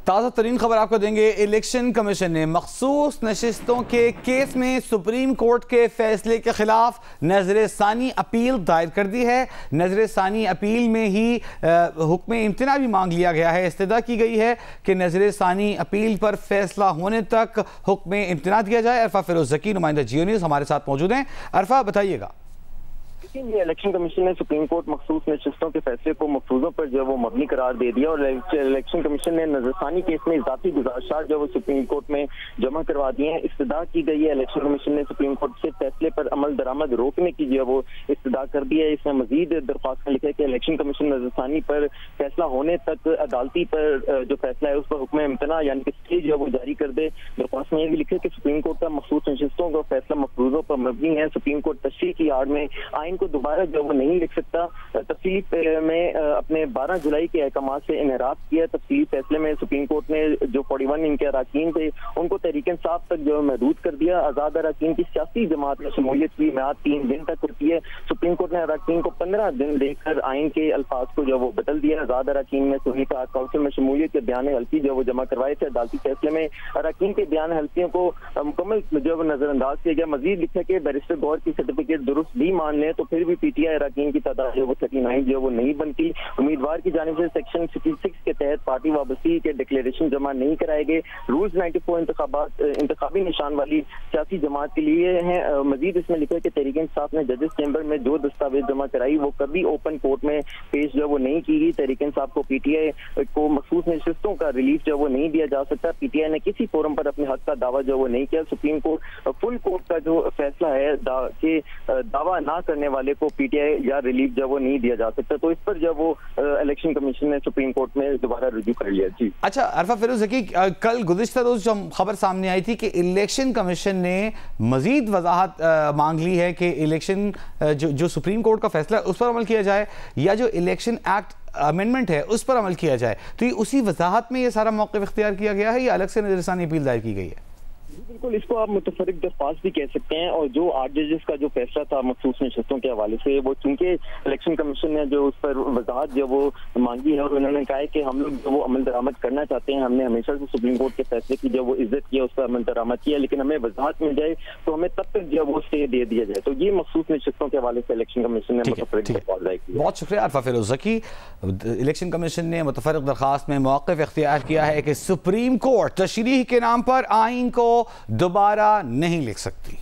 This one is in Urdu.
تازہ ترین خبر آپ کو دیں گے۔ الیکشن کمیشن نے مخصوص نشستوں کے کیس میں سپریم کورٹ کے فیصلے کے خلاف نظر ثانی اپیل دائر کر دی ہے۔ نظر ثانی اپیل میں ہی حکم امتناع بھی مانگ لیا گیا ہے۔ استدعا کی گئی ہے کہ نظر ثانی اپیل پر فیصلہ ہونے تک حکم امتناع دیا جائے۔ عرفہ فیروز ذکی، نمائندہ جیو نیوز ہمارے ساتھ موجود ہیں۔ عرفہ بتائیے گا۔ یہ الیکشن کمیشن نے سپریم کورٹ مخصوص نشستوں کے فیصلے کو مفروضوں پر جو وہ مبنی قرار دے دیا، اور الیکشن کمیشن نے نظر ثانی کیس میں اضافی گزارشات جو وہ سپریم کورٹ میں جمع کروا دیے ہیں۔ استدعا کی گئی ہے الیکشن کمیشن نے سپریم کورٹ سے فیصلے پر عمل درآمد روکنے کی جو وہ استدعا کر دی ہے۔ اس میں مزید درخواست میں لکھا ہے کہ الیکشن کمیشن نظر ثانی پر فیصلہ ہونے تک عدالتی پر جو فیصلہ ہے اس پر حکم امتناع یعنی کہ اسٹے جو وہ جاری کر دے۔ درخواست میں یہ بھی لکھا ہے کہ سپریم کورٹ کا مخصوص نشستوں کا فیصلہ مفروضوں پر مبنی ہے۔ سپریم کورٹ تشریح کی آڑ میں آئین کو دوبارہ جو وہ نہیں لکھ سکتا۔ تفصیلی میں اپنے 12 جولائی کے احکامات سے انحراف کیا۔ تفصیلی فیصلے میں سپریم کورٹ نے جو 41 ان کے اراکین تھے ان کو تحریک انصاف تک جو محدود کر دیا۔ آزاد اراکین کی سیاسی جماعت میں شمولیت کی میعاد 3 دن تک ہوتی ہے۔ سپریم کورٹ نے اراکین کو 15 دن دے کر آئین کے الفاظ کو جو وہ بدل دیا۔ آزاد اراکین میں سنی کونسل میں شمولیت کے بیان حلفی جو وہ جمع کروائے تھے۔ عدالتی فیصلے میں اراکین کے بیان حلفیوں کو مکمل جو وہ نظر انداز کیا گیا۔ مزید لکھا کہ بیرسٹر گور کی سرٹیفکیٹ درست بھی مان لیں تو پھر بھی پی ٹی آئی اراکین کی تعداد جو وہ 39 جو وہ نہیں بنتی۔ امیدوار کی جانب سے سیکشن 66 کے تحت پارٹی وابستگی کے ڈکلیریشن جمع نہیں کرائے گئے۔ رولز 94 انتخابی نشان والی سیاسی جماعت کے لیے ہیں۔ مزید اس میں لکھا ہے کہ تحریک انصاف نے ججز چیمبر میں جو دستاویز جمع کرائی وہ کبھی اوپن کورٹ میں پیش جو وہ نہیں کی گئی۔ تحریک انصاف کو پی ٹی آئی کو مخصوص نشستوں کا ریلیف جو وہ نہیں دیا جا سکتا۔ پی ٹی آئی نے کسی فورم پر اپنے حق کا دعویٰ جو وہ نہیں کیا۔ سپریم کورٹ فل کورٹ کا جو فیصلہ ہے کہ دعویٰ نہ کرنے والے کو پی ٹی آئی یا ریلیف جو وہ نہیں دیا جا سکتا، تو اس پر جب وہ الیکشن کمیشن نے سپریم کورٹ میں دوبارہ رجوع کر لیا۔ جی اچھا عرفہ فیروز ذکی، کل گزشتہ روز جو خبر سامنے آئی تھی کہ الیکشن کمیشن نے مزید وضاحت مانگ لی ہے کہ الیکشن جو سپریم کورٹ کا فیصلہ ہے اس پر عمل کیا جائے یا جو الیکشن ایکٹ امینڈمنٹ ہے اس پر عمل کیا جائے، تو یہ اسی وضاحت میں یہ سارا موقف اختیار کیا گیا ہے یا الگ سے نظر ثانی اپیل دائر کی گئی ہے؟ بالکل، اس کو آپ متفرق درخواست بھی کہہ سکتے ہیں۔ اور جو 8 ججز کا جو فیصلہ تھا مخصوص نشستوں کے حوالے سے، وہ چونکہ الیکشن کمیشن نے جو اس پر وضاحت جو وہ مانگی ہے اور انہوں نے کہا ہے کہ ہم لوگ جو وہ عمل درآمد کرنا چاہتے ہیں، ہم نے ہمیشہ سے سپریم کورٹ کے فیصلے کی جو وہ عزت کی ہے، اس پر عمل درآمد کیا، لیکن ہمیں وضاحت مل جائے تو ہمیں تب تک جو وہ اسٹے دے دیا جائے۔ تو یہ مخصوص نشستوں کے حوالے سے الیکشن کمیشن نے متفرق درخواست دائر کی ہے۔ بہت شکریہ عرفہ فیروز ذکی۔ الیکشن کمیشن نے متفرق درخواست میں موقف اختیار کیا ہے کہ سپریم کورٹ تشریح کے نام پر آئین کو دوبارہ نہیں لکھ سکتی۔